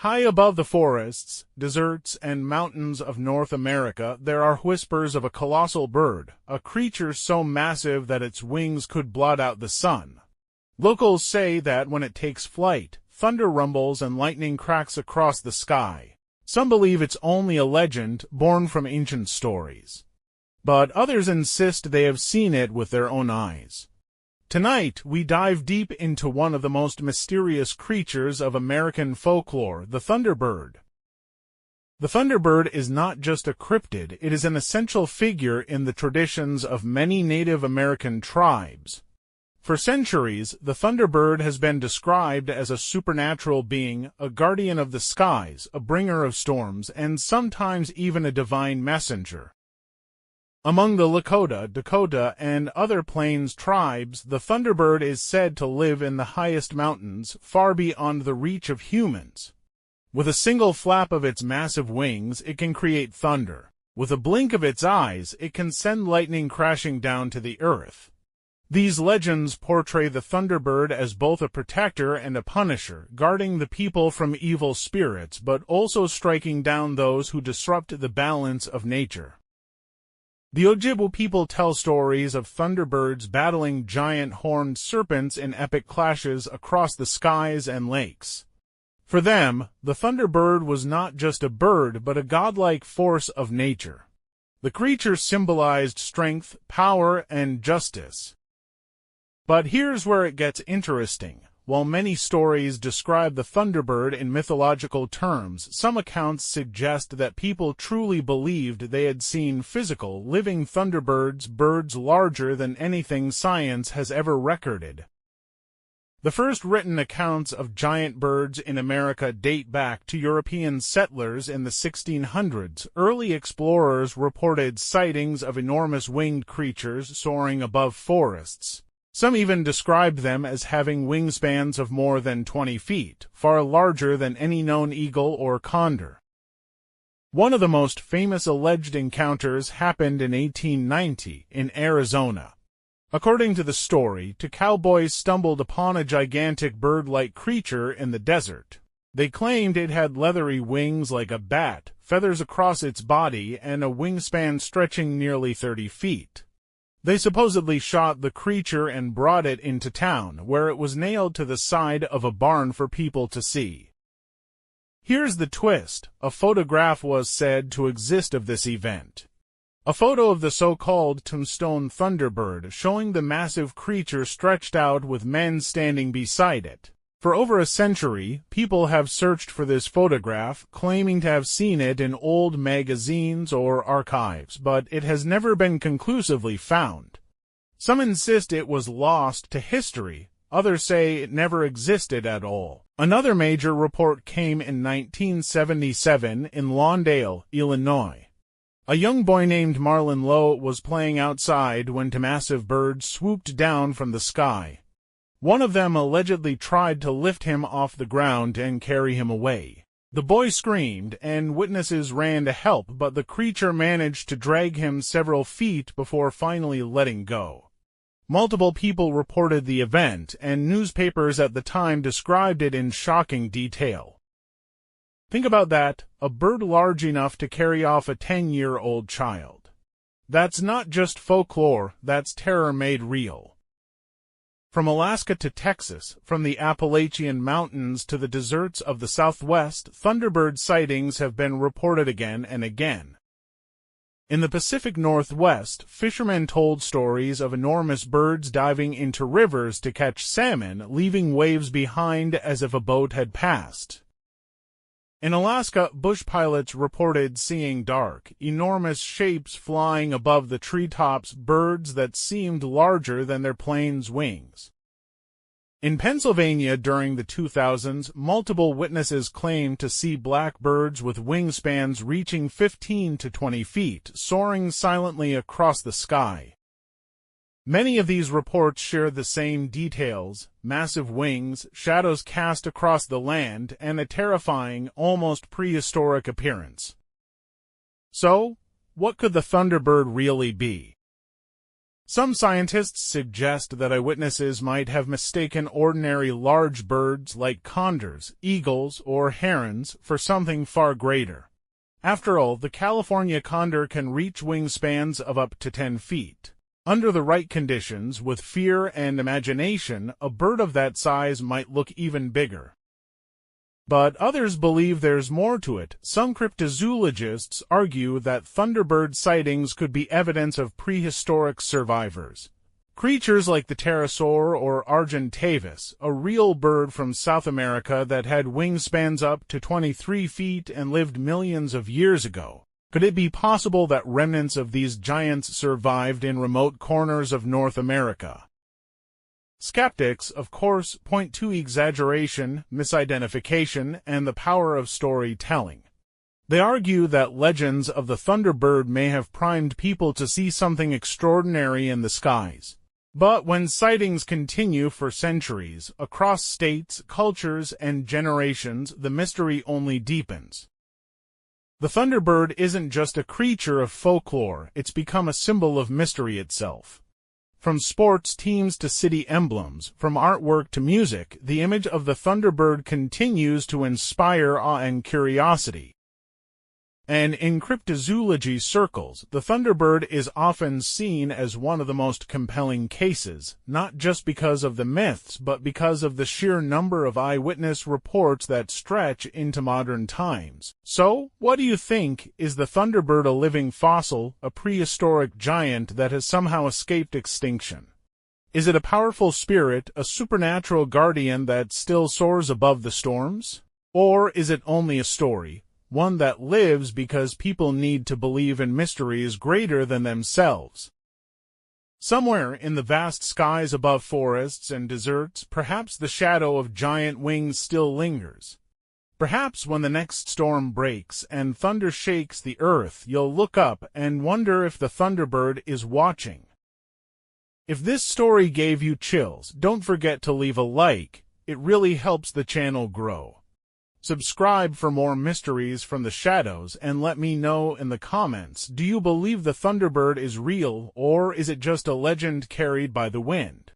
High above the forests, deserts, and mountains of North America, there are whispers of a colossal bird, a creature so massive that its wings could blot out the sun. Locals say that when it takes flight, thunder rumbles and lightning cracks across the sky. Some believe it's only a legend born from ancient stories, but others insist they have seen it with their own eyes. Tonight, we dive deep into one of the most mysterious creatures of American folklore, the Thunderbird. The Thunderbird is not just a cryptid, it is an essential figure in the traditions of many Native American tribes. For centuries, the Thunderbird has been described as a supernatural being, a guardian of the skies, a bringer of storms, and sometimes even a divine messenger. Among the Lakota, Dakota, and other Plains tribes, the Thunderbird is said to live in the highest mountains, far beyond the reach of humans. With a single flap of its massive wings, it can create thunder. With a blink of its eyes, it can send lightning crashing down to the earth. These legends portray the Thunderbird as both a protector and a punisher, guarding the people from evil spirits but also striking down those who disrupt the balance of nature. The Ojibwe people tell stories of thunderbirds battling giant horned serpents in epic clashes across the skies and lakes. For them, the Thunderbird was not just a bird but a godlike force of nature. The creature symbolized strength, power, and justice. But here's where it gets interesting. While many stories describe the Thunderbird in mythological terms, some accounts suggest that people truly believed they had seen physical, living Thunderbirds, birds larger than anything science has ever recorded. The first written accounts of giant birds in America date back to European settlers in the 1600s. Early explorers reported sightings of enormous winged creatures soaring above forests. Some even described them as having wingspans of more than 20 feet, far larger than any known eagle or condor. One of the most famous alleged encounters happened in 1890 in Arizona. According to the story, two cowboys stumbled upon a gigantic bird-like creature in the desert. They claimed it had leathery wings like a bat, feathers across its body, and a wingspan stretching nearly 30 feet. They supposedly shot the creature and brought it into town, where it was nailed to the side of a barn for people to see. Here's the twist. A photograph was said to exist of this event. A photo of the so-called Tombstone Thunderbird showing the massive creature stretched out with men standing beside it. For over a century, people have searched for this photograph, claiming to have seen it in old magazines or archives, but it has never been conclusively found. Some insist it was lost to history, others say it never existed at all. Another major report came in 1977 in Lawndale, Illinois. A young boy named Marlon Lowe was playing outside when two massive birds swooped down from the sky. One of them allegedly tried to lift him off the ground and carry him away. The boy screamed, and witnesses ran to help, but the creature managed to drag him several feet before finally letting go. Multiple people reported the event, and newspapers at the time described it in shocking detail. Think about that, a bird large enough to carry off a 10-year-old child. That's not just folklore, that's terror made real. From Alaska to Texas, from the Appalachian Mountains to the deserts of the Southwest, Thunderbird sightings have been reported again and again. In the Pacific Northwest, fishermen told stories of enormous birds diving into rivers to catch salmon, leaving waves behind as if a boat had passed. In Alaska, bush pilots reported seeing dark, enormous shapes flying above the treetops, birds that seemed larger than their plane's wings. In Pennsylvania during the 2000s, multiple witnesses claimed to see black birds with wingspans reaching 15 to 20 feet, soaring silently across the sky. Many of these reports share the same details: massive wings, shadows cast across the land, and a terrifying, almost prehistoric appearance. So, what could the Thunderbird really be? Some scientists suggest that eyewitnesses might have mistaken ordinary large birds like condors, eagles, or herons for something far greater. After all, the California condor can reach wingspans of up to 10 feet. Under the right conditions, with fear and imagination, a bird of that size might look even bigger. But others believe there's more to it. Some cryptozoologists argue that thunderbird sightings could be evidence of prehistoric survivors. Creatures like the pterosaur or Argentavis, a real bird from South America that had wingspans up to 23 feet and lived millions of years ago. Could it be possible that remnants of these giants survived in remote corners of North America? Skeptics, of course, point to exaggeration, misidentification, and the power of storytelling. They argue that legends of the Thunderbird may have primed people to see something extraordinary in the skies. But when sightings continue for centuries, across states, cultures, and generations, the mystery only deepens. The Thunderbird isn't just a creature of folklore, it's become a symbol of mystery itself. From sports teams to city emblems, from artwork to music, the image of the Thunderbird continues to inspire awe and curiosity. And in cryptozoology circles, the Thunderbird is often seen as one of the most compelling cases, not just because of the myths, but because of the sheer number of eyewitness reports that stretch into modern times. So, what do you think? Is the Thunderbird a living fossil, a prehistoric giant that has somehow escaped extinction? Is it a powerful spirit, a supernatural guardian that still soars above the storms? Or is it only a story? One that lives because people need to believe in mysteries greater than themselves. Somewhere in the vast skies above forests and deserts, perhaps the shadow of giant wings still lingers. Perhaps when the next storm breaks and thunder shakes the earth, you'll look up and wonder if the Thunderbird is watching. If this story gave you chills, don't forget to leave a like. It really helps the channel grow. Subscribe for more mysteries from the shadows and let me know in the comments, do you believe the Thunderbird is real or is it just a legend carried by the wind?